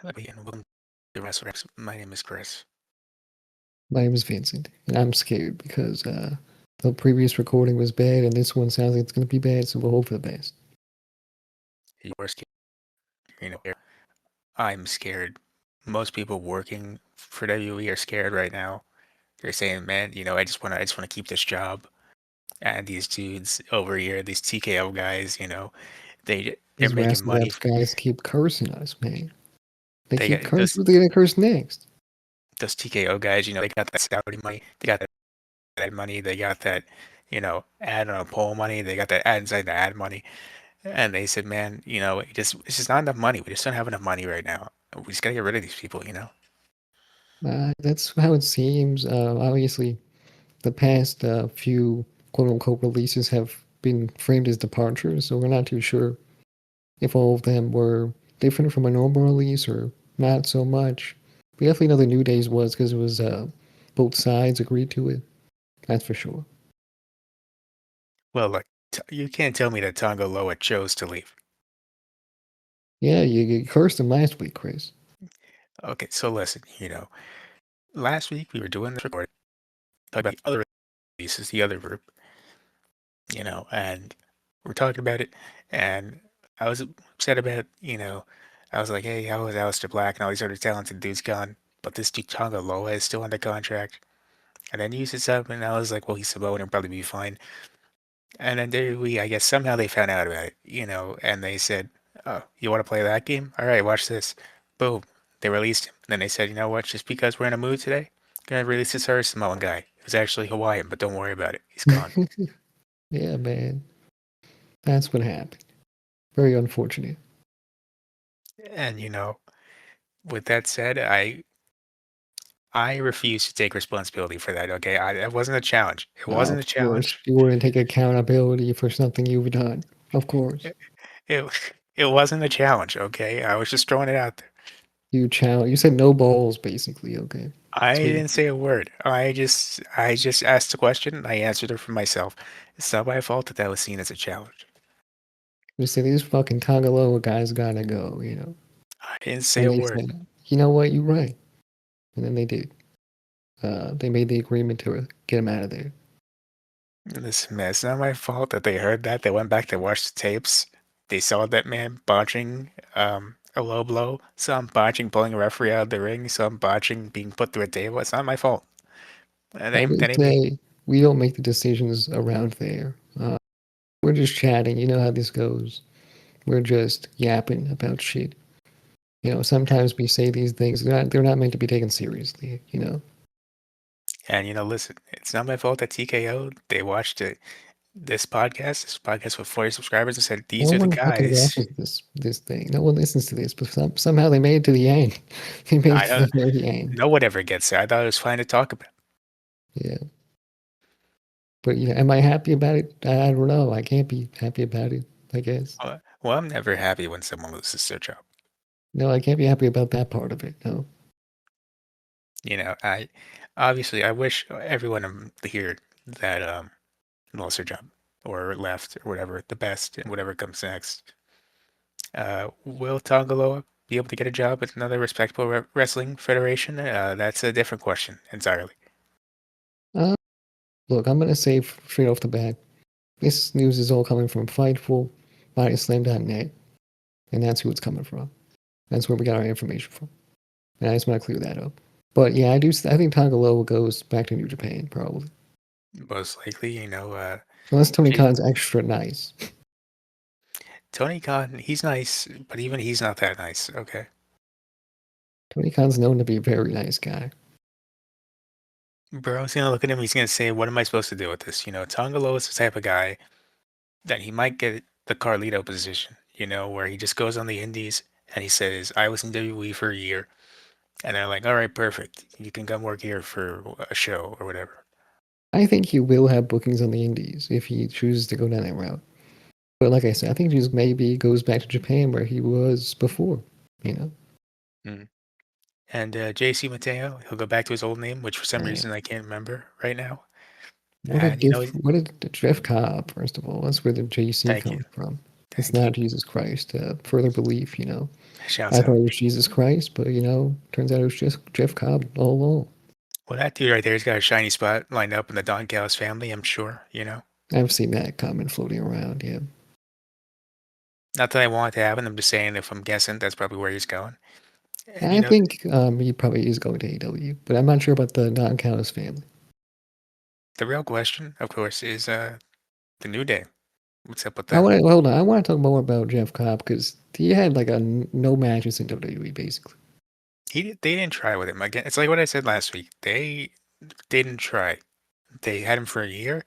Hello and welcome to Wrassle Graps. My name is Chris. My name is Vincent, and I'm scared because the previous recording was bad, and this one sounds like it's going to be bad, so we'll hope for the best. You are scared. I'm scared. Most people working for WE are scared right now. They're saying, "Man, I just want to keep this job." And these dudes over here, these TKO guys, they're These making Wrassle money. Graps guys keep cursing us, man. They They keep got cursing. What are they going to curse next? those TKO guys. They got that Saudi money. They got that money. They got that, ad on a poll money. They got that ad inside the ad money. And they said, man, it's just not enough money. We just don't have enough money right now. We just gotta get rid of these people. That's how it seems. Obviously, the past few quote-unquote releases have been framed as departures, so we're not too sure if all of them were different from a normal release or not so much. We definitely know the New Days was because it was both sides agreed to it. That's for sure. Well, look, you can't tell me that Tonga Loa chose to leave. Yeah, you cursed him last week, Chris. Okay, so listen, last week we were doing this recording, talking about the other releases, the other group, and we're talking about it, and I was upset about, I was like, hey, how is Aleister Black and all these other talented dudes gone? But this dude Tonga Loa is still under contract. And then you said something, and I was like, well, he's Samoan and probably be fine. And then I guess somehow they found out about it, and they said, oh, you want to play that game? All right, watch this. Boom. They released him. And then they said, you know what? Just because we're in a mood today, gonna release this other Samoan guy. Who's actually Hawaiian, but don't worry about it. He's gone. Yeah, man. That's what happened. Very unfortunate. And with that said, I refuse to take responsibility for that. Okay, that wasn't a challenge. It wasn't a Of course, challenge. you wouldn't take accountability for something you've done. Of course. It, it, it wasn't a challenge. Okay, I was just throwing it out there. You said no balls, basically, okay? I That's what you didn't say a word. I just asked a question and I answered it for myself. It's not my fault that that was seen as a challenge. you said these fucking Tonga Loa guys gotta go. I didn't say And a they word. said, you know what, you're right. And then they did. They made the agreement to get him out of there. Listen, man, it's not my fault that they heard that. They went back to watch the tapes. They saw that man botching a low blow. Saw him botching pulling a referee out of the ring. Saw him botching being put through a table. It's not my fault. And I they, will then they made say, we don't make the decisions around there. We're just chatting. You know how this goes. We're just yapping about shit. Sometimes we say these things. They're not meant to be taken seriously. and listen, it's not my fault that TKO they watched this podcast with 40 subscribers and said these No are the one fucking guys. watches this thing. No one listens to this, but somehow they made it to the end. They made it I to the don't. very end. No one ever gets there. I thought it was fine to talk about. Yeah. But am I happy about it? I don't know. I can't be happy about it, I guess. Well, I'm never happy when someone loses their job. No, I can't be happy about that part of it. No. I obviously I wish everyone here that lost their job or left or whatever the best and whatever comes next. Will Tongaloa be able to get a job at another respectable wrestling federation? That's a different question entirely. Uh, Look, I'm gonna say straight off the bat, this news is all coming from Fightful, BodySlam.net, and that's who it's coming from. That's where we got our information from. And I just want to clear that up. But yeah, I do. I think Tangaloa goes back to New Japan probably, Most likely, unless Tony J- Khan's extra nice. Tony Khan, he's nice, but even he's not that nice. Okay. Tony Khan's known to be a very nice guy. Bro's gonna look at him. He's gonna say, "What am I supposed to do with this?" Tongalo is the type of guy that he might get the Carlito position. Where he just goes on the Indies and he says, "I was in WWE for a year," and they're like, "All right, perfect. You can come work here for a show or whatever." I think he will have bookings on the Indies if he chooses to go down that route. But like I said, I think he just maybe goes back to Japan where he was before. You know, Mm. And JC Mateo, he'll go back to his old name, which for some man, reason I can't remember right now. what a And what a Jeff Cobb. First of all, that's where the JC thank you, comes from. It's not Jesus Christ. Further belief, Shouts I thought out. it was Jesus Christ, but turns out it was just Jeff Cobb all along. Well, that dude right there's got a shiny spot lined up in the Don Callis family, I'm sure. I've seen that comment floating around. Yeah, Not that I want it to happen. I'm just saying if I'm guessing, that's probably where he's going. And I think he probably is going to AEW, but I'm not sure about the Don Callis family. the real question, of course, is the New Day. What's up with I them? want to hold on. I want to talk more about Jeff Cobb because he had like no matches in WWE basically. They didn't try with him again. It's like what I said last week. They didn't try. They had him for a year,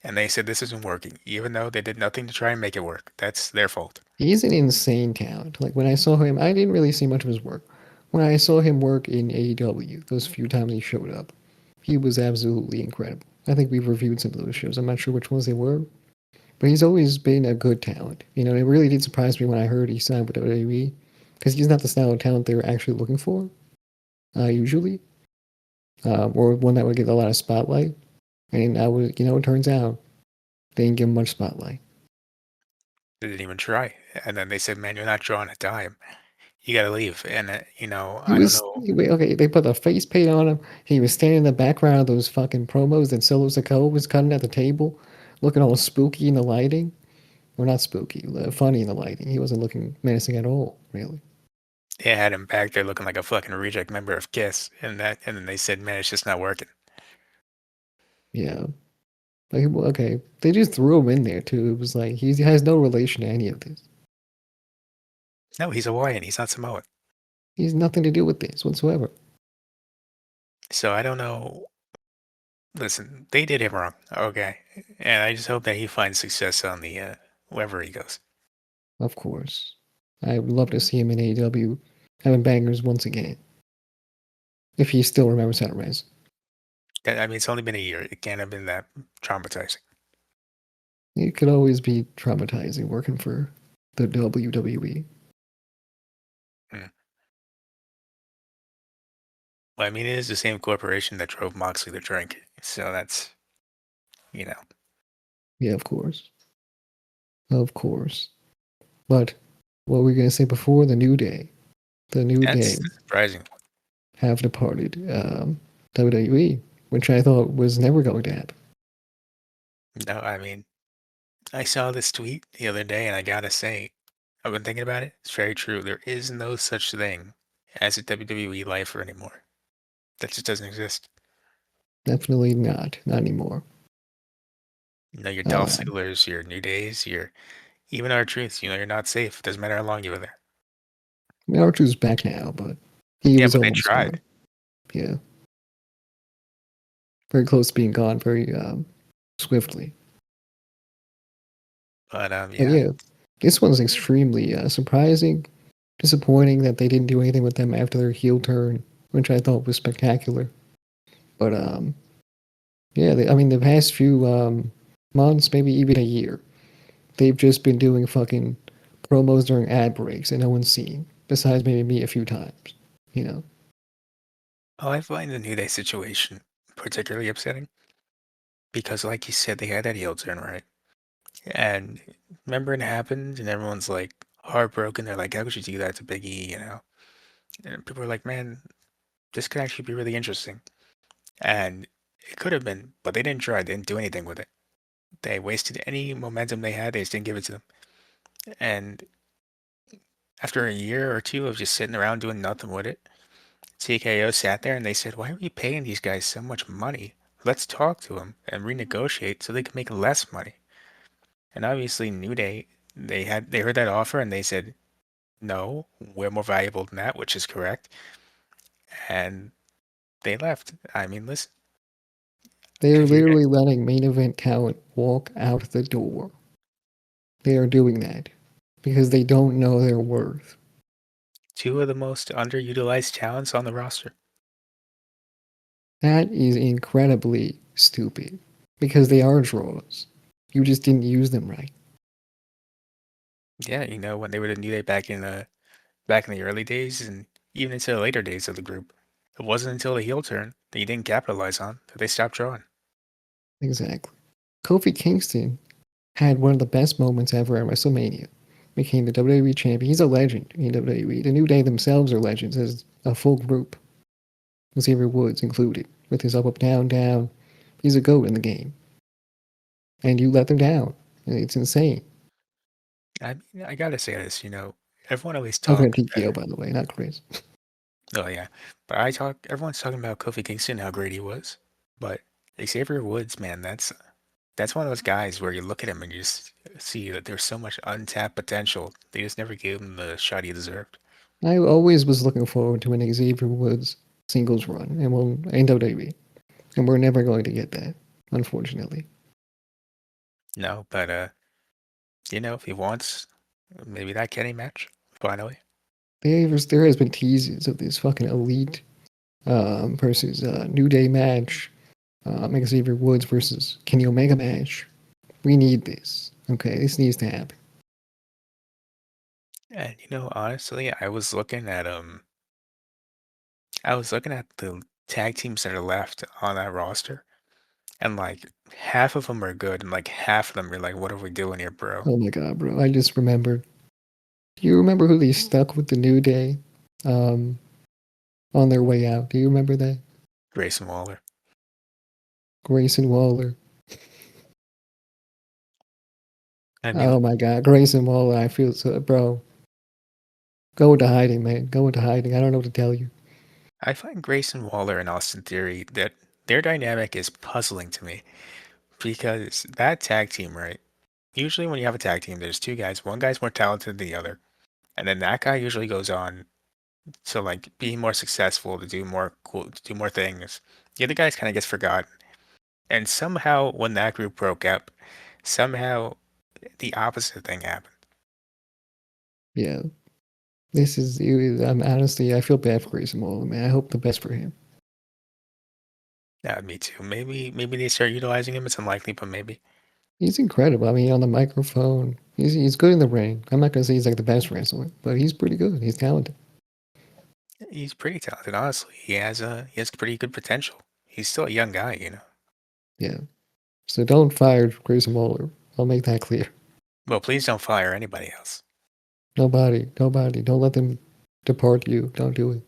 and they said this isn't working, even though they did nothing to try and make it work. That's their fault. He's an insane talent. Like when I saw him, I didn't really see much of his work. When I saw him work in AEW, those few times he showed up, he was absolutely incredible. I think we've reviewed some of those shows. I'm not sure which ones they were, but he's always been a good talent. It really did surprise me when I heard he signed with WWE because he's not the style of talent they're actually looking for usually, or one that would get a lot of spotlight. And it turns out they didn't give him much spotlight. They didn't even try. And then they said, "Man, you're not drawing a dime. You got to leave." And He I don't was know. okay. They put a face paint on him. He was standing in the background of those fucking promos that Solo Sikoa was cutting at the table, looking all spooky in the lighting. Or not spooky, funny in the lighting. He wasn't looking menacing at all, really. They had him back there looking like a fucking reject member of Kiss, and then they said, "Man, it's just not working." Yeah. Like, okay, they just threw him in there too. It was like he has no relation to any of this. No, he's Hawaiian. He's not Samoan. He's nothing to do with this whatsoever. So I don't know. Listen, they did him wrong. Okay, and I just hope that he finds success on the wherever he goes. Of course, I would love to see him in AEW having bangers once again. If he still remembers how to wrestle. I mean, it's only been a year. It can't have been that traumatizing. It could always be traumatizing working for the WWE. Hmm. Well, I mean, it is the same corporation that drove Moxley to drink, so that's you know Yeah, of course. Of course. But what were we going to say before? The New Day. The New that's Day the surprising. have departed WWE, which I thought was never going to happen. No, I mean, I saw this tweet the other day, and I gotta say, I've been thinking about it. It's very true. There is no such thing as a WWE lifer anymore. That just doesn't exist. Definitely not. Not anymore. Your Dolph Uh, Ziggler's, your New Days, your even our truths. You're not safe. Doesn't matter how long you were there. I mean, R2's back now, but he Yeah, was but they almost tried. gone. Yeah. Very close to being gone very swiftly. But But yeah. yeah, this one's extremely surprising, disappointing that they didn't do anything with them after their heel turn, which I thought was spectacular. But yeah, I mean, the past few months, maybe even a year, they've just been doing fucking promos during ad breaks and no one's seen, besides maybe me a few times, you know? Oh, I find the New Day situation particularly upsetting because, like you said, they had that heel turn, right? And remember it happened, and everyone's like heartbroken. They're like, "How could you do that to Big E?" And people are like, "Man, this could actually be really interesting." And it could have been, but they didn't try. They didn't do anything with it. They wasted any momentum they had. They just didn't give it to them. And after a year or two of just sitting around doing nothing with it, TKO sat there and they said, "Why are we paying these guys so much money? Let's talk to them and renegotiate so they can make less money." And obviously, New Day, they heard that offer and they said, "No, we're more valuable than that," which is correct. And they left. I mean, listen, They're if you're literally letting main event talent walk out the door. They are doing that because they don't know their worth. two of the most underutilized talents on the roster. That is incredibly stupid because they are draws. You just didn't use them right. Yeah, when they were the New Day back in the early days and even into the later days of the group. It wasn't until the heel turn that you didn't capitalize on that they stopped drawing. Exactly. Kofi Kingston had one of the best moments ever at WrestleMania became the WWE champion. He's a legend in WWE. The New Day themselves are legends as a full group, Xavier Woods included, with his up, down, down. He's a goat in the game, and you let them down. It's insane. I mean, I gotta say this, everyone always Talking to talks. TKO, by the way, not Chris. Oh yeah, but everyone's talking about Kofi Kingston, how great he was, but Xavier Woods, man, that's one of those guys where you look at him and you just see that there's so much untapped potential. They just never gave him the shot he deserved. I always was looking forward to an Xavier Woods singles run, and we'll in WWE, and we're never going to get that, unfortunately. No, but if he wants, maybe that Kenny match finally. There has been teases of this fucking elite versus New Day match, Xavier Woods versus Kenny Omega match. We need this. Okay, this needs to happen. And honestly, I was looking at the tag teams that are left on that roster, and like half of them are good, and like half of them are like, what are we doing here, bro? Oh my god, bro! I just remembered. Do you remember who they stuck with the New Day um, on their way out? Do you remember that? Grayson Waller. Grayson Waller. I mean, Oh my god, Grayson Waller. I feel so, bro. Go into hiding, man. Go into hiding. I don't know what to tell you. I find Grayson Waller and Austin Theory that their dynamic is puzzling to me because that tag team, right? Usually, when you have a tag team, there's two guys. One guy's more talented than the other, and then that guy usually goes on to like be more successful, to do more cool, to do more things. The other guys kind of gets forgotten. And somehow, when that group broke up, somehow the opposite thing happened. Yeah, this is. I'm honestly, I feel bad for Grayson Waller, man. I hope the best for him. Yeah, me too. Maybe they start utilizing him. It's unlikely, but maybe He's incredible. I mean, on the microphone, he's good in the ring. I'm not gonna say he's like the best wrestler, but he's pretty good. He's talented. he's pretty talented. Honestly, he has pretty good potential. He's still a young guy. Yeah. So don't fire Grayson Waller. I'll make that clear. Well, please don't fire anybody else. Nobody. Don't let them depart you. Don't do it.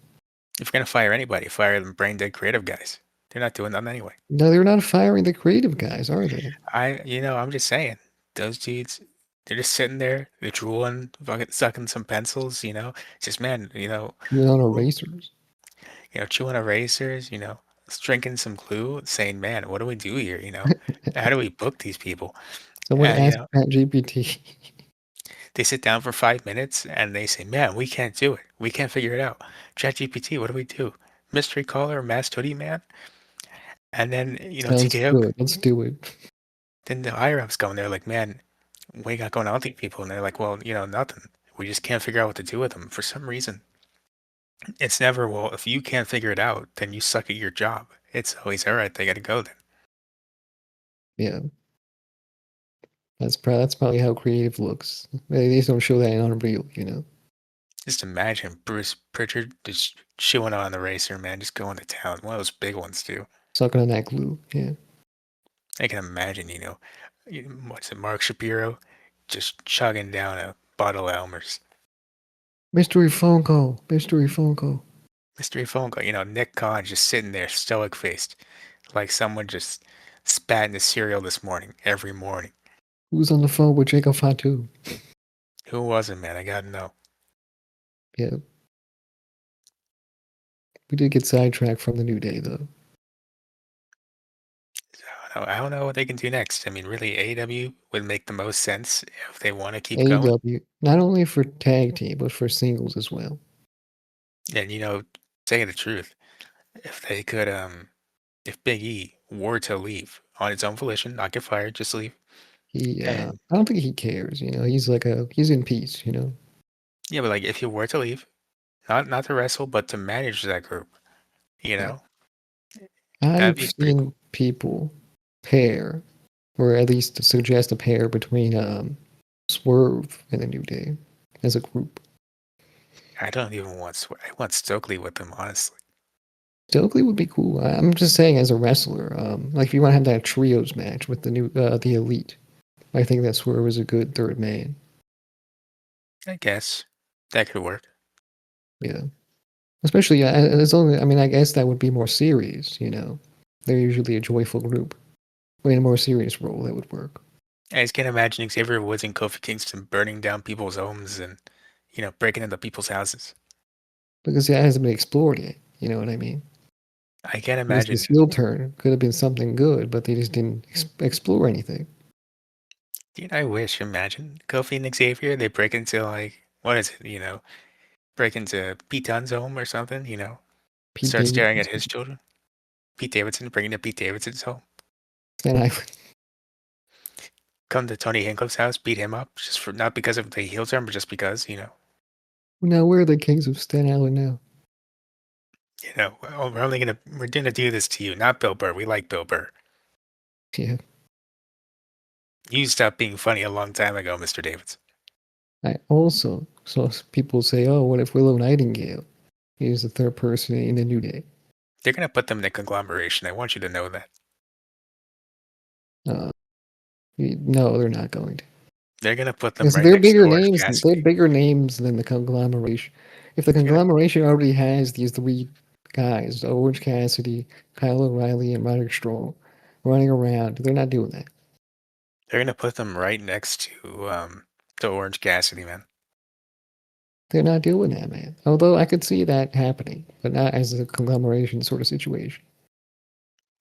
If you're gonna fire anybody, fire the brain dead creative guys. They're not doing that anyway. No, they're not firing the creative guys, are they? I'm just saying, those dudes, they're just sitting there, they're drooling, fucking sucking some pencils. Just man, You're not erasers. chewing erasers, drinking some glue, saying, man, what do we do here? How do we book these people? Someone And, asked ChatGPT. they sit down for 5 minutes and they say, man, we can't do it. We can't figure it out. ChatGPT, what do we do? Mystery caller, masked hoodie man? And then, Sounds TKO, good. Let's do it. then the higher ups go and they're like, man, what you got going on with these people? And they're like, well, nothing. We just can't figure out what to do with them. For some reason, it's never, well, if you can't figure it out, then you suck at your job. It's always, all right, they got to go then. Yeah, that's probably how creative looks. They just don't show that in Unreal, you know. Just imagine Bruce Pritchard just chewing on the racer, man, just going to town. One of those big ones, too. Sucking on that glue. Yeah. I can imagine, what's it, Mark Shapiro just chugging down a bottle of Elmer's. Mystery phone call. Mystery phone call. Mystery phone call. Nick Khan just sitting there stoic faced, like someone just spat in the cereal this morning, every morning. Who's on the phone with Jacob Fatu? Who was it, man? I gotta know. Yeah. We did get sidetracked from the New Day, though. I don't know what they can do next. I mean, really, AEW would make the most sense if they want to keep going. AEW, not only for tag team, but for singles as well. And saying the truth, if they could, if Big E were to leave on his own volition, not get fired, just leave. And I don't think he cares. You know, he's in peace. You know. yeah, but like if he were to leave, not to wrestle, but to manage that group, you Yeah. know, that'd I've be pretty seen cool. people pair, or at least suggest a pair between Swerve and the New Day as a group. I don't even I want Stokely with them, honestly. Stokely would be cool. I'm just saying, as a wrestler, like if you want to have that trios match with the Elite, I think that Swerve is a good third man. I guess that could work. Yeah. Especially, as long I mean, I guess that would be more serious, you know. They're usually a joyful group. But in a more serious role, that would work. I just can't imagine Xavier Woods and Kofi Kingston burning down people's homes and, breaking into people's houses. Because it hasn't been explored yet. You know what I mean? I can't Because this imagine. heel turn could have been something good, but they just didn't explore anything. Dude, I wish. Imagine Kofi and Xavier. They break into like what is it? Break into Pete Dunne's home or something. Pete Start staring Davidson, at his children. Pete Davidson, breaking into Pete Davidson's home. Staten Island. Come to Tony Hinchcliffe's house, beat him up, just for not because of the heel turn, but just because. Now, where are the kings of Staten Island now? Well, we're gonna do this to you, not Bill Burr. We like Bill Burr. Yeah. You stopped being funny a long time ago, Mr. Davidson. I also saw people say, oh, what if Willow Nightingale is the third person in the New Day? They're gonna put them in a conglomeration. I want you to know that. Uh, no, they're not going to. They're gonna put them Because right next to Orange they're Cassidy. bigger names than the conglomeration. If the They're gonna conglomeration already has these three guys, Orange Cassidy, Kyle O'Reilly, and Roderick Strong, running around, they're not doing that. they're gonna put them right next to Orange Cassidy, man. They're not doing that, man. Although I could see that happening, but not as a conglomeration sort of situation.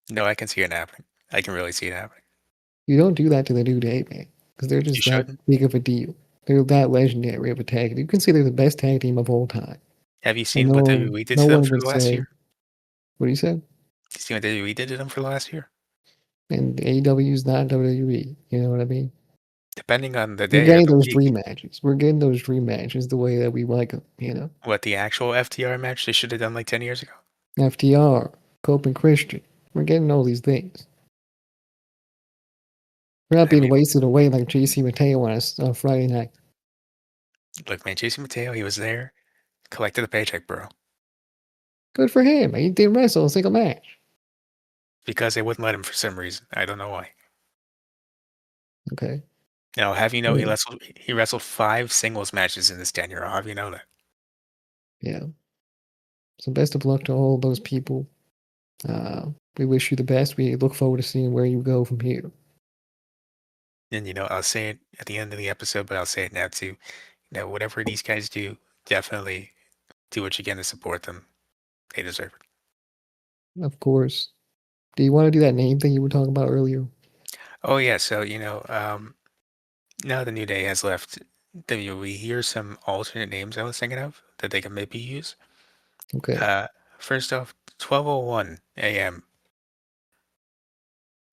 No, I can see it happening. I can really see it happening. You don't do that to the New Day, man, because they're You just that shouldn't. big of a deal. They're that legendary of a tag team. You can say they're the best tag team of all time, Have you and seen what WWE did no to them one for would the last say year? what he said. You see what WWE did to them for the last year? And AEW is not WWE. You know what I mean? Depending on the We're day or getting the those week, dream matches. We're getting those dream matches the way that we like them. You know, what the actual FTR match they should have done like 10 years ago. FTR, Cope and Christian. We're getting all these things. We're not I being mean, wasted away like JC Mateo on a Friday night. look, man, Jason Mateo, he was there, collected the paycheck, bro, Good for him. He didn't wrestle a single match. because they wouldn't let him for some reason. I don't know why. Okay. Now, have you know Yeah. he wrestled 5 singles matches in his tenure? I'll have you know that. Yeah. So best of luck to all those people. Uh, we wish you the best. We look forward to seeing where you go from here. And I'll say it at the end of the episode, but I'll say it now too. Whatever these guys do, definitely do what you can to support them. They deserve it. Of course. Do you want to do that name thing you were talking about earlier? Oh yeah, so now the New Day has left WWE. Here's some alternate names I was thinking of that they can maybe use. Okay. Uh, First off, 12:01 a.m.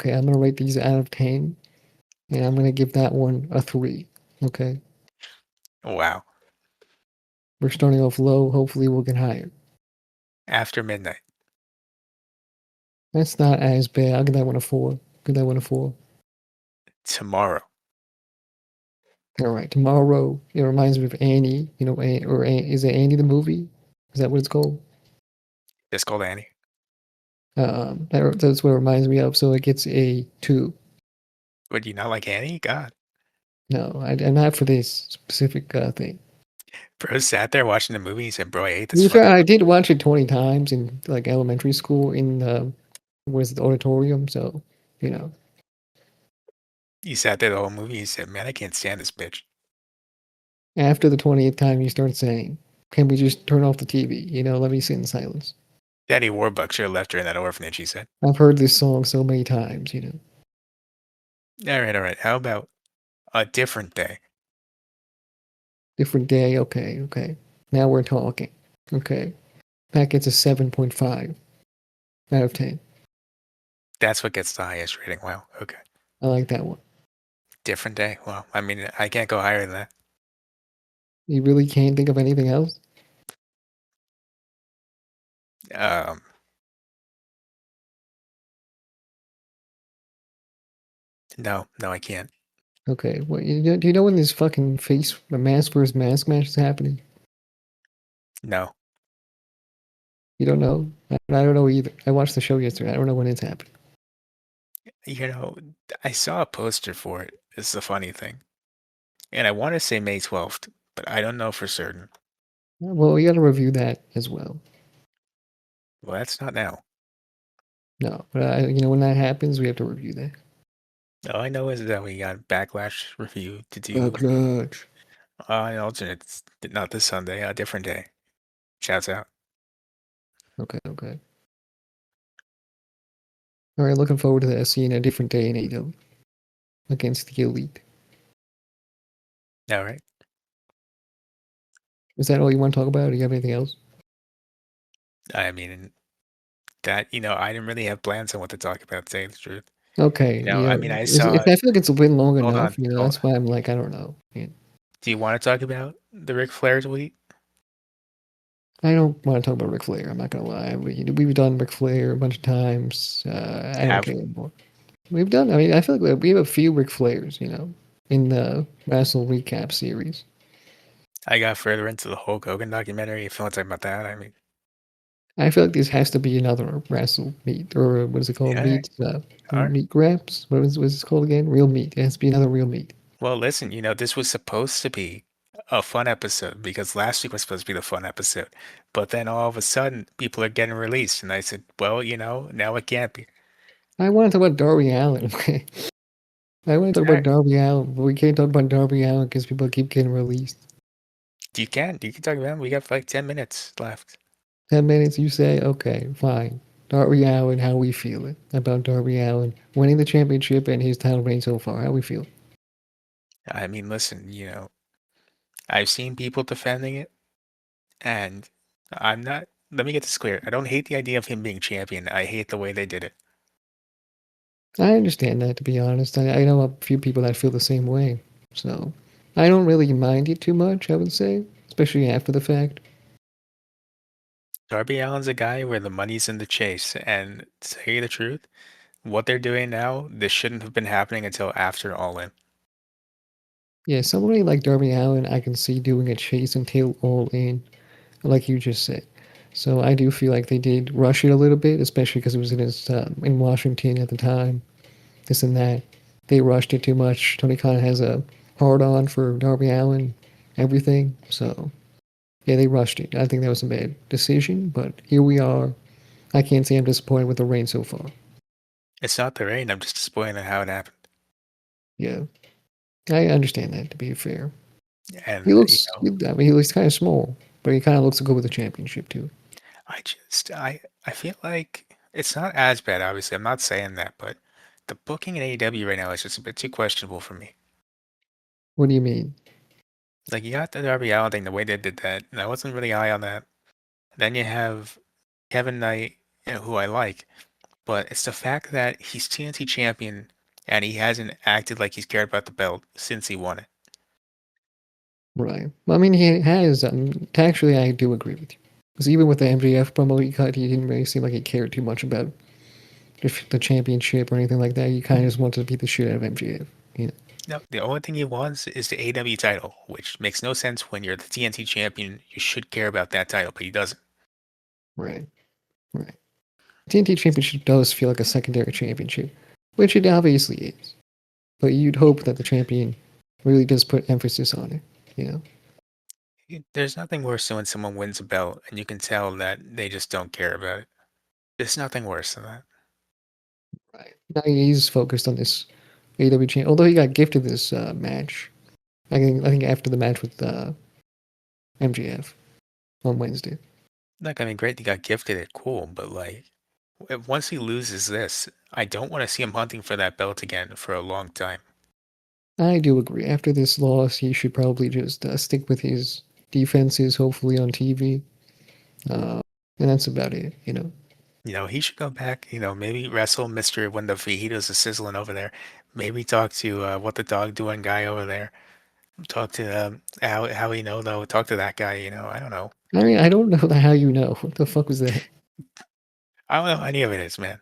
Okay, I'm gonna rate these out of 10, and I'm gonna give that one a 3. Okay. Wow, We're starting off low. Hopefully, we'll get higher. after midnight That's not as bad. I'll give that one a 4. Give that one a 4. tomorrow. All right. Tomorrow, it reminds me of Annie. You know, is it Annie the movie? Is that what it's called? Just called Annie. That's what it reminds me of. So it gets a 2. Would you not like Annie? God, No, I'm not for this specific thing. bro sat there watching the movie. He said, "Bro, I hate To this be fair, fucking I movie." did watch it 20 times in like elementary school in was the auditorium. So you know, He sat there the whole movie. He said, "Man, I can't stand this bitch." after the 20th time, you start saying, "Can we just turn off the TV? You know, let me sit in silence." Daddy Warbucks should have left her in that orphanage. He said. I've heard this song so many times. You know, All right, all right. How about a different day? different day. Okay, okay. Now we're talking. Okay, that gets a 7.5 out of 10. That's what gets the highest rating. Wow. Okay. I like that one. Different day. Well, I mean, I can't go higher than that. You really can't think of anything else? Um, no, no, I can't. Okay, well, do you know when this fucking mask versus mask match is happening? No. You don't know? I don't know either. I watched the show yesterday. I don't know when it's happening. You know, I saw a poster for it. This is the funny thing. And I want to say May 12th, but I don't know for certain. Well, we got to review that as well. Well, that's not now. No, but when that happens, we have to review that. All I know is that we got Backlash review to do Backlash. an alternate, not this Sunday, a different day. Shouts out. Okay, okay. All right, looking forward to that. Seeing a different day in AEW against the Elite. All right. Is that all you want to talk about? Do you have anything else? I mean, I didn't really have plans on what to talk about, to tell you the truth. Okay, I mean, I if saw, I feel like it's been long hold enough, on. Hold that's why I'm like, I don't know. Yeah. Do you want to talk about the Ric Flair tweet? I don't want to talk about Ric Flair. I'm not gonna lie. We've done Ric Flair a bunch of times. I don't Have care anymore. We've done. I mean, I feel like we have a few Ric Flairs, in the Wrestle Recap series. I got further into the Hulk Hogan documentary? If you want to talk about that, I mean, I feel like this has to be another Wrestle Meat, or what is it called? yeah, all right. Meat Graps. What's it called again? Real Meat. It has to be another Real Meat. Well, listen, this was supposed to be a fun episode because last week was supposed to be the fun episode. But then all of a sudden, people are getting released. And I said, well, now it can't be. I want to talk about Darby Allin. Okay, I want to talk All about right. Darby Allin, but we can't talk about Darby Allin because people keep getting released. You can talk about it. We got like 10 minutes left. 10 minutes, you say? Okay, fine. Darby Allin, how we feeling about Darby Allin winning the championship and his title reign so far? How we feel? I mean, listen, I've seen people defending it, and I'm not. Let me get this clear. I don't hate the idea of him being champion. I hate the way they did it. I understand that, to be honest. I know a few people that feel the same way. So I don't really mind it too much, I would say, especially after the fact. Darby Allin's a guy where the money's in the chase, and to tell you the truth, what they're doing now, this shouldn't have been happening until after All In. Yeah, somebody like Darby Allin, I can see doing a chase until all in, like you just said. So I do feel like they did rush it a little bit, especially because it was in Washington at the time. This and that. They rushed it too much. Tony Khan has a hard on for Darby Allin, everything. So yeah, they rushed it. I think that was a bad decision, but here we are. I can't say I'm disappointed with the reign so far. It's not the rain. I'm just disappointed in how it happened. Yeah, I understand that. To be fair, he And looks. I mean, he looks kind of small, but he kind of looks good with the championship too. I feel like it's not as bad. Obviously, I'm not saying that, but the booking in AEW right now is just a bit too questionable for me. What do you mean? Like you got the Darby Allin thing, the way they did that, and I wasn't really high on that. Then you have Kevin Knight, who I like, but it's the fact that he's TNT champion and he hasn't acted like he's cared about the belt since he won it. Right. Well, I mean, he has. Actually, I do agree with you. Because even with the MJF promo he cut, he didn't really seem like he cared too much about if the championship or anything like that. He kind of just wanted to beat the shit out of MJF. You know? No, the only thing he wants is the AEW title, which makes no sense when you're the TNT champion. You should care about that title, but he doesn't. Right. Right. TNT Championship does feel like a secondary championship, which it obviously is. But you'd hope that the champion really does put emphasis on it. You know. There's nothing worse than when someone wins a belt and you can tell that they just don't care about it. There's nothing worse than that. Right. Now he's focused on this AEW champ. Although he got gifted this match, I think after the match with MJF on Wednesday. Like, I mean, great, he got gifted it, cool, but like, once he loses this, I don't want to see him hunting for that belt again for a long time. I do agree. After this loss, he should probably just stick with his defenses, hopefully on TV, uh, and that's about it. You know. He should go back, maybe wrestle Mr. When the fajitas are sizzling over there. Maybe talk to what the dog doing guy over there. Talk to how though. Talk to that guy. I don't know. I mean, I don't know how you know. What the fuck was that? I don't know any of it is, man.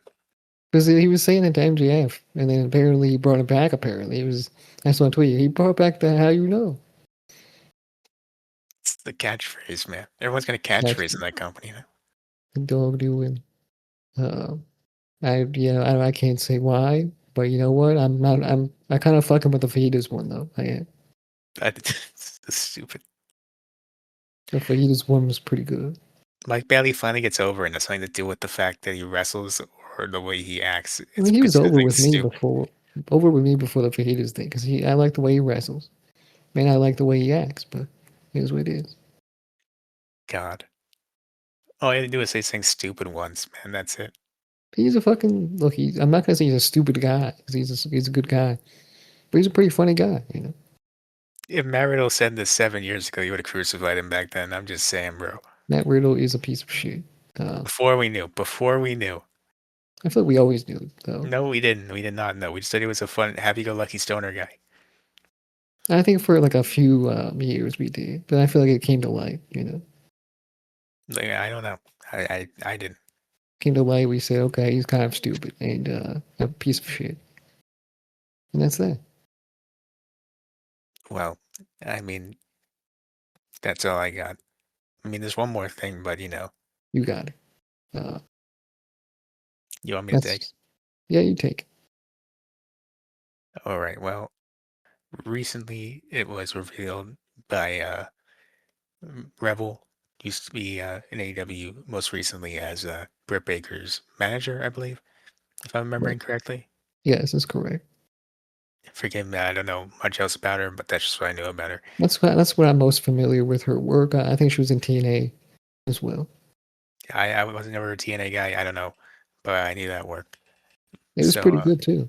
Because he was saying it to MJF, and then apparently he brought it back. Apparently, I saw a tweet. He brought back the how you know. It's the catchphrase, man. Everyone's gonna That's catchphrase in that company. the dog doing. Uh, I can't say why, but you know what? I'm not. I kind of fucking with the fajitas one though. I am. It's stupid. The fajitas one was pretty good. Mike Bailey finally gets over, and it's nothing to do with the fact that he wrestles or the way he acts. I It's mean, he was because of over something with me stupid. before, over with me before the fajitas thing, because I like the way he wrestles. Man, I like the way he acts, but here's what it is. God. All I had to do was say something stupid once, man. That's it. He's a fucking look. I'm not gonna say he's a stupid guy because he's a good guy, but he's a pretty funny guy. You know, If Marital said this 7 years ago, you would have crucified him back then. I'm just saying, bro. Matt Riddle is a piece of shit. Before we knew. Before we knew. I feel like we always knew though. No, we didn't. We did not know. We just said he was a fun, happy-go-lucky stoner guy. I think for like a few years we did, but I feel like it came to light. You know, Like, I don't know. I didn't. came to light. We said, okay, he's kind of stupid and a piece of shit, and that's that. Well, I mean, that's all I got. I mean, there's one more thing, but You got it. Uh, you want me to take it? that's yeah, you take it. All right. Well, recently it was revealed by Rebel, used to be in AEW, most recently as Britt Baker's manager, I believe, if I'm Right. remembering correctly. Yes, that's correct. Forgive me, I don't know much else about her, but that's just what I knew about her. That's what I'm most familiar with her work. I think she was in TNA as well. I was never a TNA guy, I don't know, but I knew that worked. It was So, pretty good too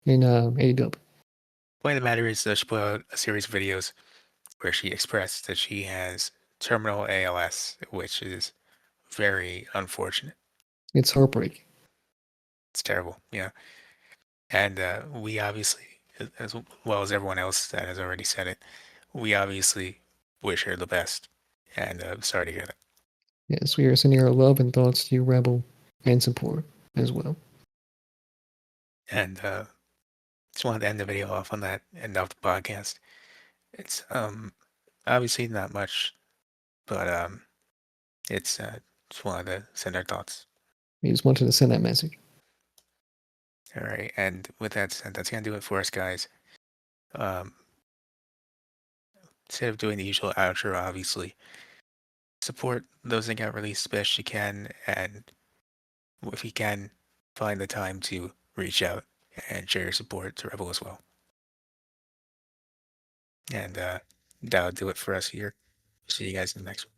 in AEW. point of the matter is, she put out a series of videos where she expressed that she has terminal ALS, which is very unfortunate. It's heartbreaking. It's terrible, yeah. And we obviously, as well as everyone else that has already said it, we obviously wish her the best. And sorry to hear that. Yes, we are sending our love and thoughts to you, Rebel, and support as well. And just wanted to end the video off on that, end off the podcast. It's obviously not much, but it's just wanted to send our thoughts. We just wanted to send that message. All right, and with that said, that's gonna do it for us, guys. Um, instead of doing the usual outro, obviously support those that got released best you can, and if you can, find the time to reach out and share your support to Rebel as well. And that'll do it for us here. See you guys in the next one.